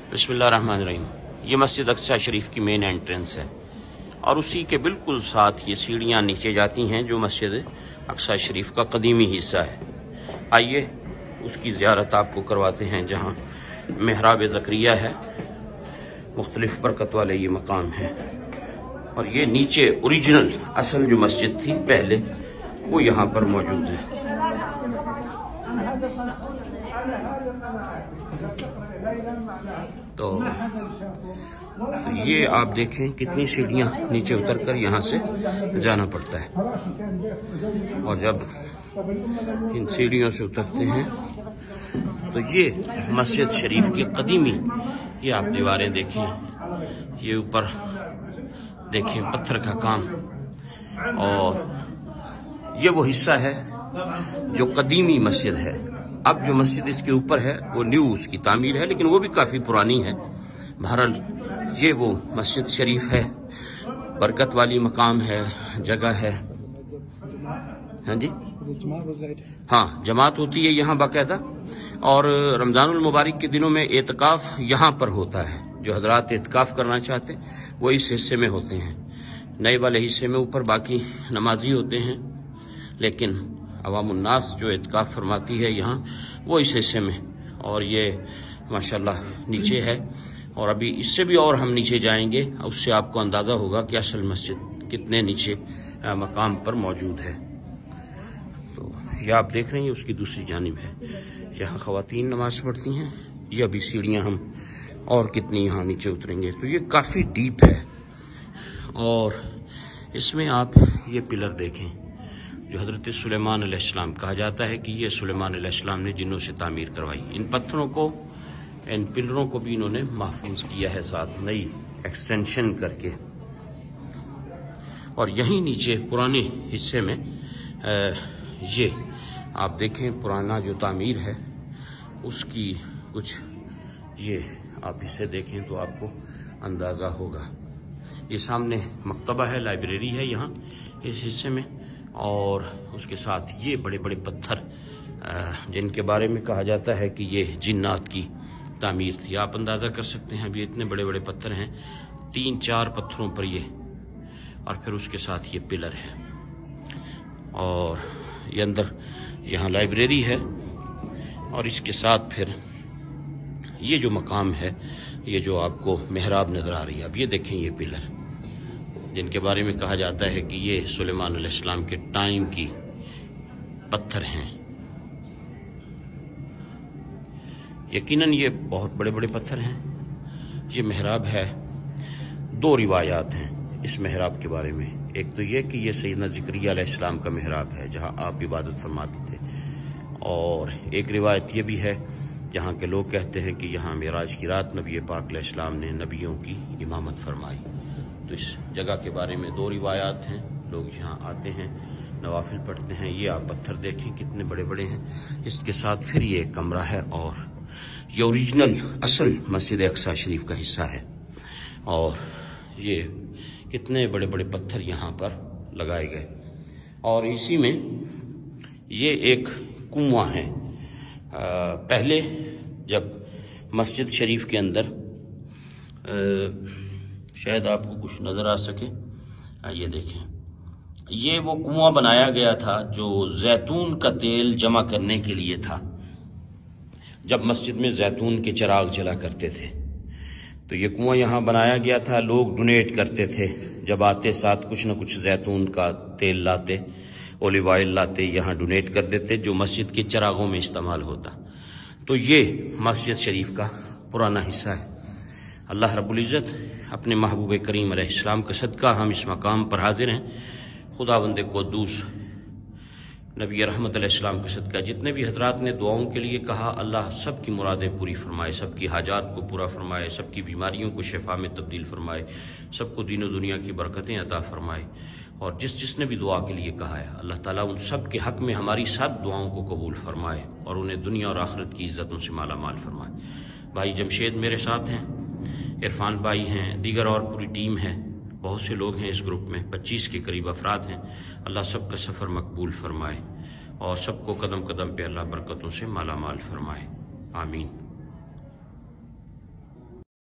बिस्मिल्लाहिर्रहमानिर्रहीम। ये मस्जिद अक्सा शरीफ की मेन एंट्रेंस है और उसी के बिल्कुल साथ ये सीढ़ियाँ नीचे जाती हैं जो मस्जिद अक्सा शरीफ का कदीमी हिस्सा है। आइए उसकी ज़ियारत आपको करवाते हैं जहाँ महराब ज़करिया है, मुख्तलिफ बरकत वाले ये मकाम है। और ये नीचे ओरिजिनल असल जो मस्जिद थी पहले वो यहाँ पर मौजूद है। तो ये आप देखें कितनी सीढ़ियाँ नीचे उतरकर यहाँ से जाना पड़ता है। और जब इन सीढ़ियों से उतरते हैं तो ये मस्जिद शरीफ की कदीमी, ये आप दीवारें देखें, ये ऊपर देखें पत्थर का काम, और ये वो हिस्सा है जो कदीमी मस्जिद है। अब जो मस्जिद इसके ऊपर है वो न्यू उसकी तामीर है, लेकिन वो भी काफ़ी पुरानी है। बहरहाल ये वो मस्जिद शरीफ है, बरकत वाली मकाम है, जगह है। हाँ जी, हाँ, जमात होती है यहाँ बाकायदा। और रमज़ानुल मुबारक के दिनों में एतकाफ़ यहाँ पर होता है। जो हजरात एतकाफ़ करना चाहते हैं वो इस हिस्से में होते हैं। नए वाले हिस्से में ऊपर बाकी नमाजी होते हैं, लेकिन अवामुन्नास जो एतकाफ़ फरमाती है यहाँ वो इस हिस्से में। और ये माशाल्लाह नीचे है, और अभी इससे भी और हम नीचे जाएंगे, उससे आपको अंदाज़ा होगा कि असल मस्जिद कितने नीचे मकाम पर मौजूद है। तो ये आप देख रहे हैं उसकी दूसरी जानिब है, यहाँ ख़वातीन नमाज पढ़ती हैं। ये अभी सीढ़ियाँ हम और कितनी यहाँ नीचे उतरेंगे। तो ये काफ़ी डीप है, और इसमें आप ये पिलर देखें जो हज़रत सुलेमान अलैहिस्सलाम कहा जाता है कि ये सुलेमान अलैहिस्सलाम ने जिन्नों से तामीर करवाई। इन पत्थरों को, इन पिलरों को भी इन्होंने महफूज किया है साथ नई एक्सटेंशन करके। और यहीं नीचे पुराने हिस्से में ये आप देखें पुराना जो तामीर है उसकी कुछ, ये आप इसे देखें तो आपको अंदाज़ा होगा। ये सामने मकतबा है, लाइब्रेरी है यहाँ इस हिस्से में, और उसके साथ ये बड़े बड़े पत्थर जिनके बारे में कहा जाता है कि ये जिन्नात की तामीर थी। आप अंदाज़ा कर सकते हैं, अभी इतने बड़े बड़े पत्थर हैं, 3-4 पत्थरों पर ये, और फिर उसके साथ ये पिलर है। और ये अंदर यहाँ लाइब्रेरी है, और इसके साथ फिर ये जो मकाम है, ये जो आपको महराब नज़र आ रही है। अब ये देखें ये पिलर जिनके बारे में कहा जाता है कि ये सुलेमान अलैहिस्सलाम के टाइम की पत्थर हैं। यकीनन ये बहुत बड़े बड़े पत्थर हैं। ये महराब है। 2 रिवायात हैं इस महराब के बारे में। एक तो ये कि ये सैयदना ज़करिया अलैहिस्सलाम का महराब है जहाँ आप इबादत फरमाते थे, और एक रिवायत ये भी है जहाँ के लोग कहते हैं कि यहाँ मेराज की रात नबी पाक अलैहिस्सलाम ने नबियों की इमामत फरमाई। तो इस जगह के बारे में 2 रिवायात हैं। लोग यहाँ आते हैं, नवाफिल पढ़ते हैं। ये आप पत्थर देखें कितने बड़े बड़े हैं। इसके साथ फिर ये एक कमरा है, और ये ओरिजिनल असल मस्जिद अक्सा शरीफ का हिस्सा है। और ये कितने बड़े बड़े पत्थर यहाँ पर लगाए गए। और इसी में ये एक कुआं है। पहले जब मस्जिद शरीफ के अंदर, शायद आपको कुछ नज़र आ सके, ये देखें, ये वो कुआं बनाया गया था जो जैतून का तेल जमा करने के लिए था। जब मस्जिद में जैतून के चिराग जला करते थे तो ये कुआं यहाँ बनाया गया था। लोग डोनेट करते थे, जब आते साथ कुछ न कुछ जैतून का तेल लाते, ओलिव ऑयल लाते, यहाँ डोनेट कर देते जो मस्जिद के चिरागों में इस्तेमाल होता। तो ये मस्जिद शरीफ का पुराना हिस्सा है। अल्लाह रब्बुल इज़्ज़त अपने महबूब करीम अलैहिस्सलाम का सदका हम इस मकाम पर हाजिर हैं। खुदावंद क़ुद्दूस नबी रहमत अलैहिस्सलाम का सदका जितने भी हजरात ने दुआओं के लिए कहा, अल्लाह सब की मुरादें पूरी फरमाए, सबकी हाजात को पूरा फरमाए, सबकी बीमारियों को शिफा में तब्दील फरमाए, सबको दीन और दुनिया की बरकतें अता फरमाए। और जिसने भी दुआ के लिए कहा है, अल्लाह ताला उन सब के हक़ में हमारी सब दुआओं को कबूल फरमाए और उन्हें दुनिया और आखिरत की इज़्ज़तों से माला माल फरमाए। भाई जमशेद मेरे साथ हैं, इरफान भाई हैं, दीगर और पूरी टीम है, बहुत से लोग हैं इस ग्रुप में, 25 के करीब अफराद हैं। अल्लाह सबका सफ़र मकबूल फरमाए और सबको कदम कदम पे अल्लाह बरकतों से माला माल फरमाए। आमीन।